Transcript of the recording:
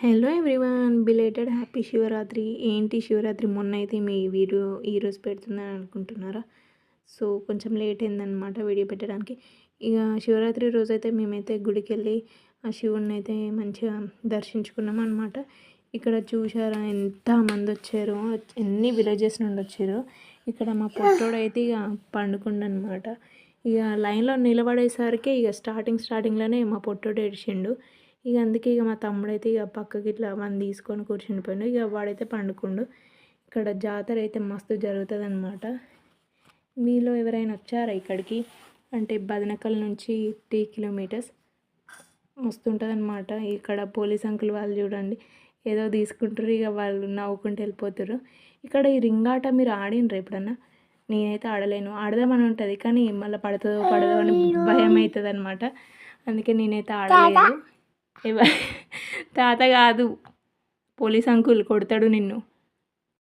Hello everyone, belated happy Shivaratri. ఏంటి శివరాత్రి మొన్న అయితే మీ వీడియో ఈరోజు పెడుతుందని అనుకుంటున్నారా? సో కొంచెం లేట్ అయిందనమాట వీడియో పెట్టడానికి. ఇక శివరాత్రి రోజైతే మేమైతే గుడికి వెళ్ళి ఆ శివుడిని అయితే మంచిగా దర్శించుకున్నాం అనమాట. ఇక్కడ చూసారా ఎంతమంది వచ్చారో, ఎన్ని విలేజెస్ నుండి వచ్చారో. ఇక్కడ మా పొట్టోడైతే ఇక పండుకుండనమాట. ఇక లైన్లో నిలబడేసరికి ఇక స్టార్టింగ్లోనే మా పొట్టోడు ఏడిచిండు. ఇక అందుకే ఇక మా తమ్ముడైతే ఇక పక్కకి ఇట్లా వాడిని తీసుకొని కూర్చునిపోయాడు. ఇక వాడైతే పండుకుండు. ఇక్కడ జాతర అయితే మస్తు జరుగుతుంది అనమాట. మీలో ఎవరైనా వచ్చారా ఇక్కడికి? అంటే బదనకల్ నుంచి 3 కిలోమీటర్స్ మస్తు ఉంటుంది అనమాట. ఇక్కడ పోలీస్ అంకుల్ వాళ్ళు చూడండి ఏదో తీసుకుంటారు, ఇక వాళ్ళు నవ్వుకుంటూ వెళ్ళిపోతారు. ఇక్కడ ఈ రింగాట మీరు ఆడినరు ఎప్పుడన్నా? నేనైతే ఆడలేను. ఆడదామని ఉంటుంది కానీ మళ్ళీ పడుతుందో పడదో అని భయం అవుతుంది అనమాట. అందుకే నేనైతే ఆడలేదు. తాత కాదు, పోలీస్ అంకుల్ కొడతాడు నిన్ను.